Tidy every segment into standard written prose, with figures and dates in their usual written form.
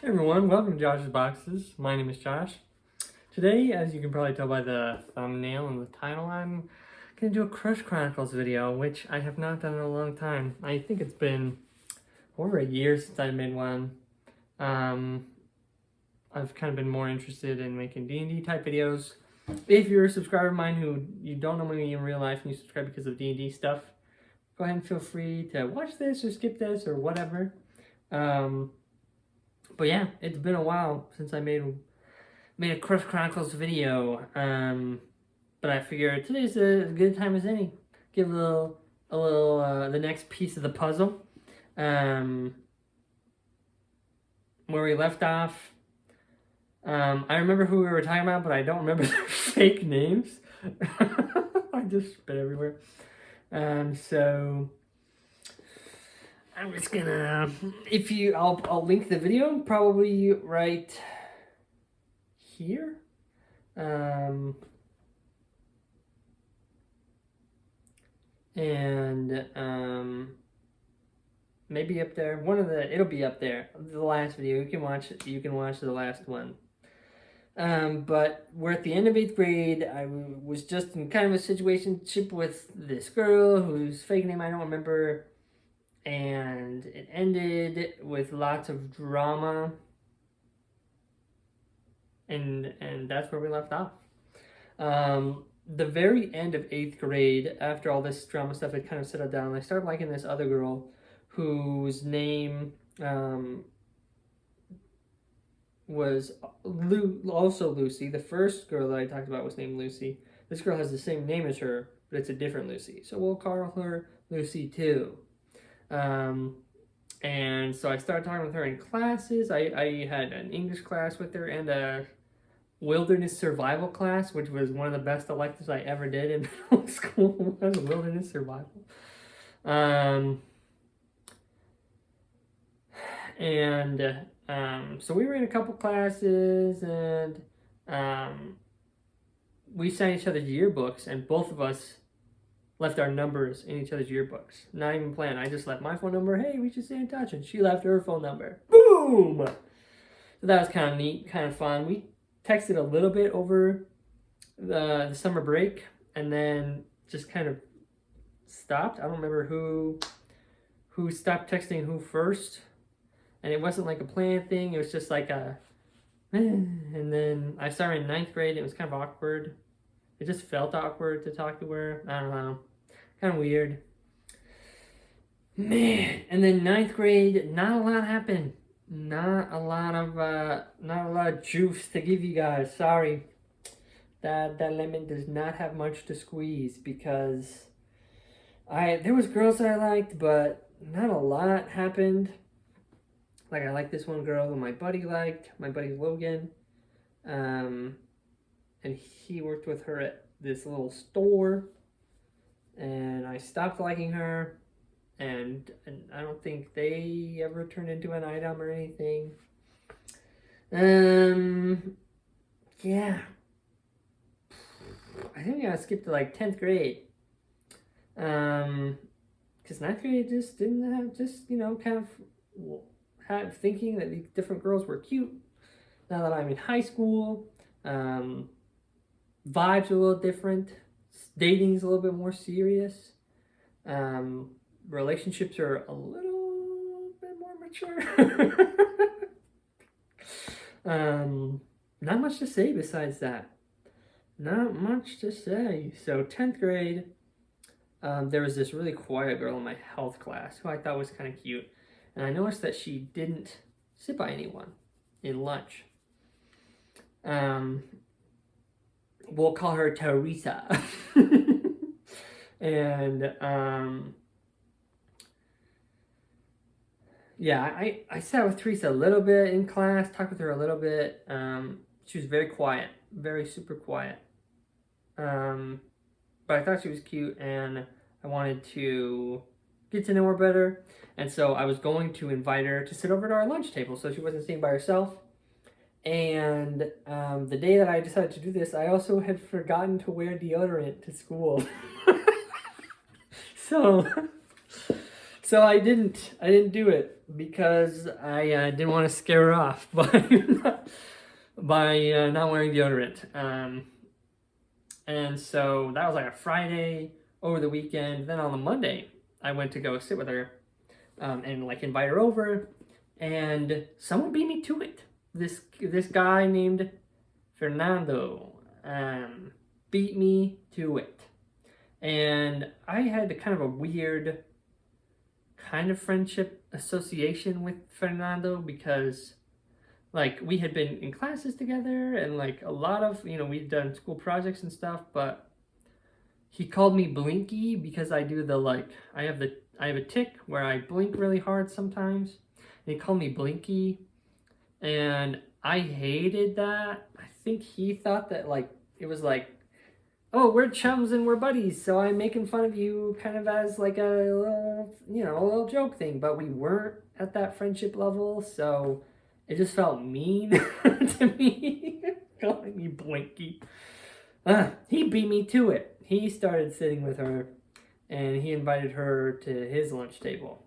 Hey everyone, welcome to Josh's Boxes. My name is Josh. Today, as you can probably tell by the thumbnail and the title, I'm going to do a Crush Chronicles video, which I have not done in a long time. I think it's been over a year since I made one. I've kind of been more interested in making D&D type videos. If you're a subscriber of mine who you don't know me in real life and you subscribe because of D&D stuff, go ahead and feel free to watch this or skip this or whatever. But yeah, it's been a while since I made a Crush Chronicles video. But I figured today's as good a time as any. Give a little the next piece of the puzzle. Where we left off. I remember who we were talking about, but I don't remember their fake names. I just spit everywhere. So I'm just gonna, I'll link the video probably right here. Maybe up there. It'll be up there. The last video, you can watch the last one. But we're at the end of 8th grade. I was just in kind of a situationship with this girl whose fake name I don't remember. And it ended with lots of drama. And that's where we left off. The very end of 8th grade, after all this drama stuff had kind of settled down, I started liking this other girl whose name was also Lucy. The first girl that I talked about was named Lucy. This girl has the same name as her, but it's a different Lucy. So we'll call her Lucy too. And so I started talking with her in classes. I had an English class with her and a wilderness survival class, which was one of the best electives I ever did in middle school. Was wilderness survival. So we were in a couple classes, and we signed each other's yearbooks, and both of us left our numbers in each other's yearbooks. Not even planned. I just left my phone number. Hey, we should stay in touch. And she left her phone number. Boom! So that was kind of neat, kind of fun. We texted a little bit over the summer break, and then just kind of stopped. I don't remember who stopped texting who first. And it wasn't like a planned thing. It was just like a... And then I saw her in 9th grade. It was kind of awkward. It just felt awkward to talk to her. I don't know. Kind of weird. Man. And then 9th grade, not a lot happened. Not a lot of juice to give you guys. Sorry. That lemon does not have much to squeeze because there was girls that I liked, but not a lot happened. Like, I like this one girl who my buddy liked, my buddy Logan. And he worked with her at this little store. And I stopped liking her. And I don't think they ever turned into an item or anything. Yeah. I think I skipped to like 10th grade. Because 9th grade just didn't have, kind of... thinking that these different girls were cute. Now that I'm in high school, vibes are a little different. Dating's a little bit more serious. Relationships are a little bit more mature. Not much to say besides that. Not much to say. So 10th grade, there was this really quiet girl in my health class who I thought was kind of cute. And I noticed that she didn't sit by anyone in lunch. We'll call her Teresa. And I sat with Teresa a little bit in class, talked with her a little bit. She was very quiet, very super quiet. But I thought she was cute, and I wanted to get to know her better. And so I was going to invite her to sit over at our lunch table so she wasn't sitting by herself. And the day that I decided to do this, I also had forgotten to wear deodorant to school. So So I didn't do it because I didn't want to scare her off by not wearing deodorant. And so that was like a Friday over the weekend. Then on the Monday, I went to go sit with her and like invite her over, and someone beat me to it. This guy named Fernando beat me to it, and I had kind of a weird kind of friendship association with Fernando because like we had been in classes together and like a lot of we'd done school projects and stuff, but he called me Blinky because I do the like I have a tick where I blink really hard sometimes, and he called me Blinky, and I hated that. I think he thought that like it was like, oh, we're chums and we're buddies, so I'm making fun of you kind of as like a little, a little joke thing, but we weren't at that friendship level, so it just felt mean to me, calling me Blinky. He beat me to it. He started sitting with her, and he invited her to his lunch table.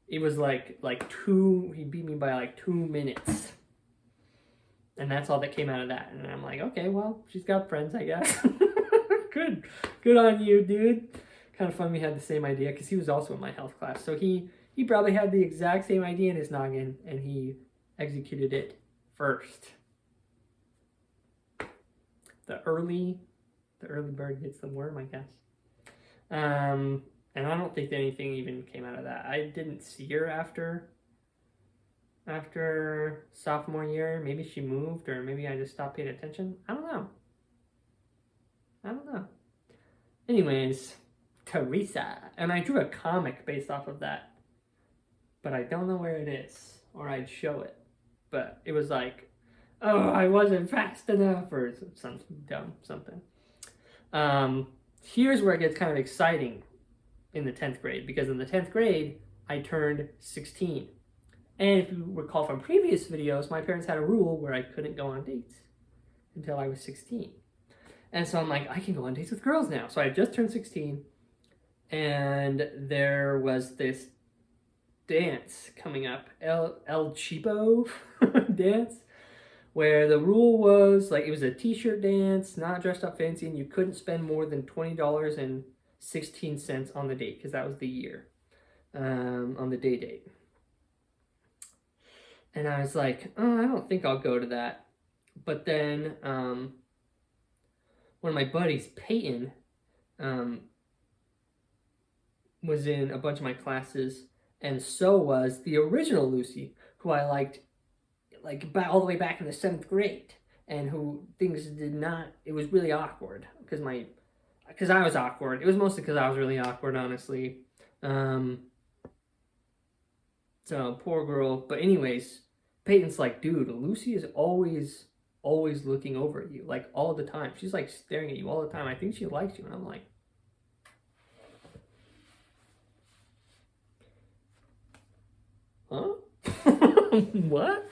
It was he beat me by like 2 minutes. And that's all that came out of that. And I'm like, okay, well, she's got friends, I guess. Good on you, dude. Kind of fun we had the same idea, because he was also in my health class. So he probably had the exact same idea in his noggin, and he executed it first. The early bird gets the worm, I guess. And I don't think that anything even came out of that. I didn't see her after sophomore year. Maybe she moved, or maybe I just stopped paying attention. I don't know. Anyways, Teresa. And I drew a comic based off of that, but I don't know where it is, or I'd show it. But it was like, oh, I wasn't fast enough, or something. Here's where it gets kind of exciting in the 10th grade, because in the 10th grade, I turned 16. And if you recall from previous videos, my parents had a rule where I couldn't go on dates until I was 16. And so I'm like, I can go on dates with girls now. So I just turned 16, and there was this dance coming up, El Cheapo dance, where the rule was like it was a t-shirt dance, not dressed up fancy, and you couldn't spend more than $20.16 on the date, because that was the year, on the date. And I was like, oh, I don't think I'll go to that. But then one of my buddies, Peyton, was in a bunch of my classes, and so was the original Lucy, who I liked all the way back in the 7th grade, and who things did not, it was really awkward, because I was awkward. It was mostly because I was really awkward, honestly. So, poor girl. But anyways, Peyton's like, dude, Lucy is always looking over at you, like all the time. She's like staring at you all the time. I think she likes you. And I'm like, huh? What?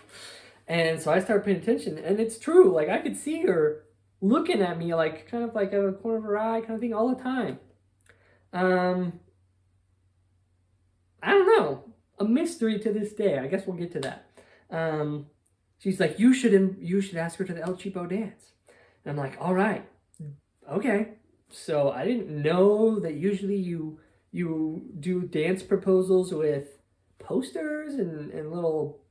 And so I started paying attention, and it's true. Like, I could see her looking at me, like, kind of like out of the corner of her eye, kind of thing, all the time. I don't know. A mystery to this day. I guess we'll get to that. She's like, you should ask her to the El Cheapo dance. And I'm like, all right, okay. So I didn't know that usually you do dance proposals with posters and little,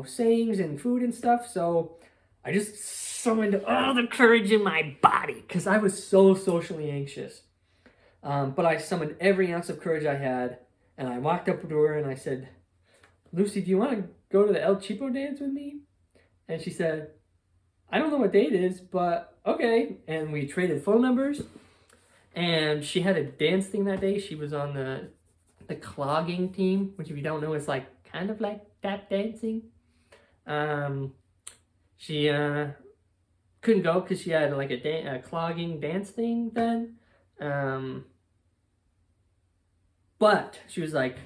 sayings and food and stuff. So I just summoned all the courage in my body, because I was so socially anxious. But I summoned every ounce of courage I had, and I walked up to her and I said, Lucy, do you want to go to the El Cheapo dance with me? And she said, I don't know what date it is, but okay. And we traded phone numbers, and she had a dance thing that day. She was on the clogging team, which, if you don't know, is like kind of like tap dancing. She couldn't go because she had like a clogging dance thing then. But she was like,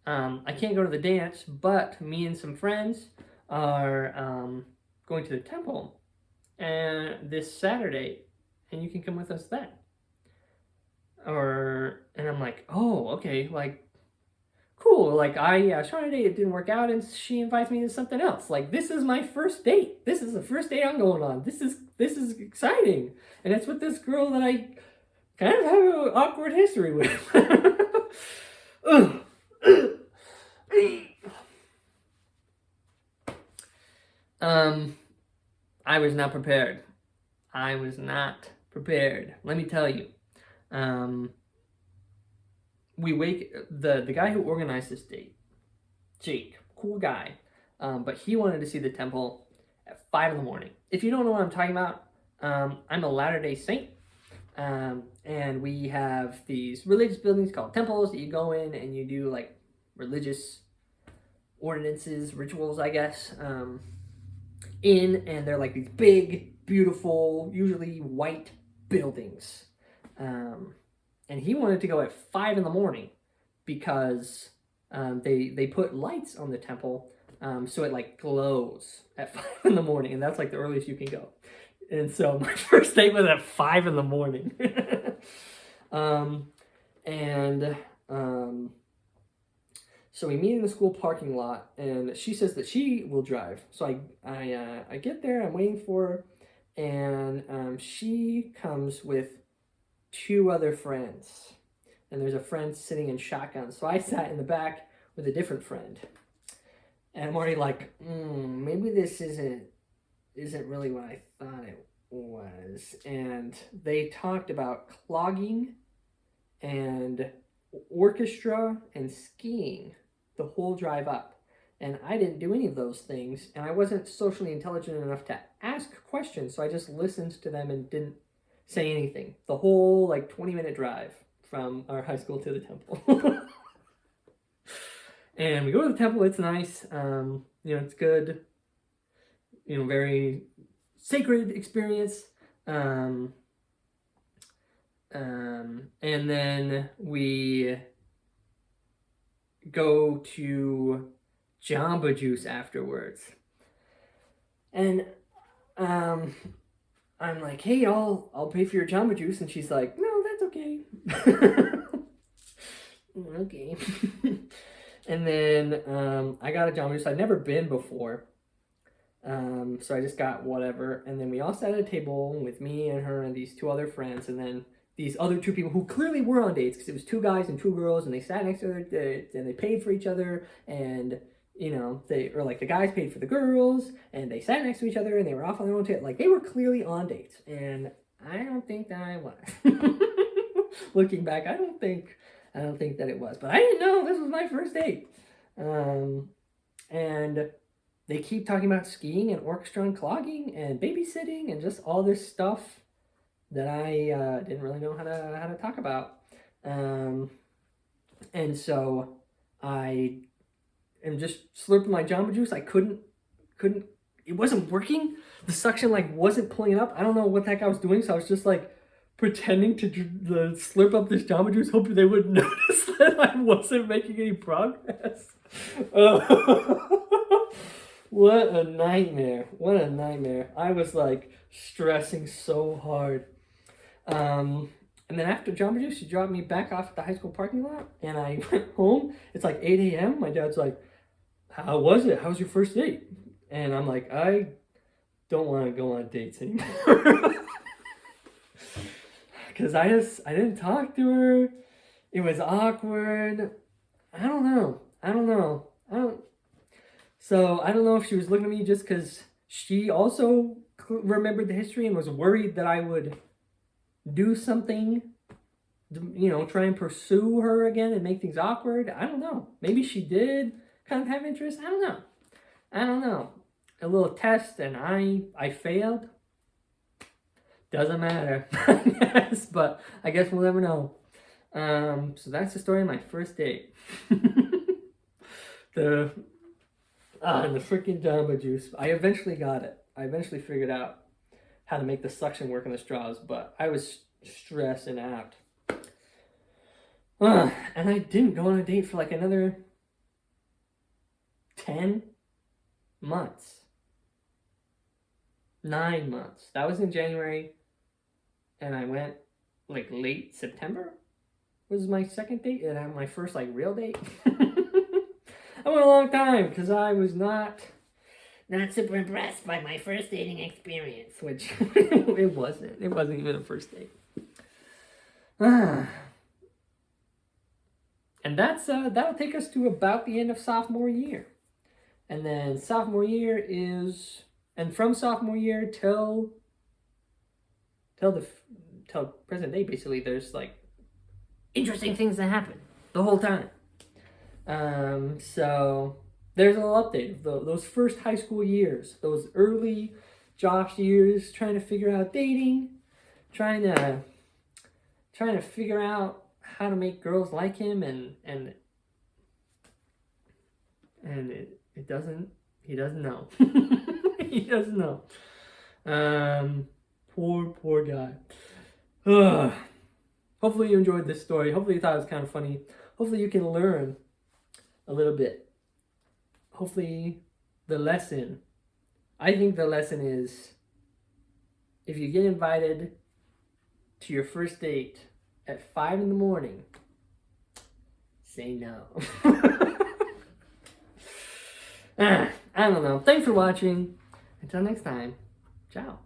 I can't go to the dance, but me and some friends are going to the temple and this Saturday, and you can come with us then. And I'm like, oh, okay, like, cool. Like, I was trying a date, it didn't work out, and she invites me to something else. Like, this is my first date. This is the first date I'm going on. This is exciting, and it's with this girl that I kind of have an awkward history with. I was not prepared. I was not prepared. Let me tell you. The guy who organized this date, Jake, cool guy, but he wanted to see the temple at 5 in the morning. If you don't know what I'm talking about, I'm a Latter-day Saint, and we have these religious buildings called temples that you go in and you do like religious ordinances, rituals, I guess, and they're like these big, beautiful, usually white buildings. And he wanted to go at 5 in the morning because they put lights on the temple, so it like glows at 5 in the morning, and that's like the earliest you can go. And so my first date was at 5 in the morning. So we meet in the school parking lot, and she says that she will drive. So I get there, I'm waiting for her, and she comes with 2 other friends. And there's a friend sitting in shotgun. So I sat in the back with a different friend. And I'm already like, maybe this isn't really what I thought it was. And they talked about clogging and orchestra and skiing the whole drive up. And I didn't do any of those things, and I wasn't socially intelligent enough to ask questions, so I just listened to them and didn't say anything. The whole like 20-minute drive from our high school to the temple. And we go to the temple, it's nice, it's good, very sacred experience. And then we go to Jamba Juice afterwards. And I'm like, hey, I'll pay for your Jamba Juice. And she's like, no, that's okay. Okay. And then I got a Jamba Juice. I'd never been before. So I just got whatever. And then we all sat at a table with me and her and these 2 other friends. And then these other 2 people who clearly were on dates, because it was 2 guys and 2 girls, and they sat next to other, and they paid for each other, and the guys paid for the girls, and they sat next to each other, and they were off on their own table. Like, they were clearly on dates, and I don't think that I was. Looking back, I don't think that it was, but I didn't know this was my first date. And they keep talking about skiing and orchestra and clogging and babysitting and just all this stuff that I didn't really know how to talk about. And so I am just slurping my Jamba Juice. I couldn't, it wasn't working. The suction wasn't pulling it up. I don't know what the heck I was doing, so I was just pretending to slurp up this Jamba Juice, hoping they wouldn't notice that I wasn't making any progress. What a nightmare. What a nightmare. I was stressing so hard. And then after Jamba Juice, she dropped me back off at the high school parking lot, and I went home. It's 8 a.m. My dad's like, how was it? How was your first date? And I'm like, I don't want to go on dates anymore. Because I didn't talk to her. It was awkward. I don't know. So I don't know if she was looking at me just because she also remembered the history and was worried that I would do something, try and pursue her again and make things awkward. I don't know. Maybe she did kind of have interest. I don't know. A little test and I failed. Doesn't matter, I guess, but I guess we'll never know. So that's the story of my first date. And the freaking Jamba Juice. I eventually got it. I eventually figured out how to make the suction work in the straws, but I was stressing out. And I didn't go on a date for another 10 months. 9 months. That was in January, and I went late September. was my second date and my first like real date. I went a long time because I was not super impressed by my first dating experience, which it wasn't. It wasn't even a first date. And that'll take us to about the end of sophomore year. And then sophomore year is, and from sophomore year till present day, basically, there's like interesting things that happen the whole time. So there's a little update of those first high school years, those early Josh years, trying to figure out dating, trying to figure out how to make girls like him, and he doesn't know. He doesn't know. Poor guy. Ugh. Hopefully you enjoyed this story. Hopefully you thought it was kind of funny. Hopefully you can learn a little bit. Hopefully I think the lesson is, if you get invited to your first date at 5 a.m, say no. I don't know. Thanks for watching. Until next time, ciao.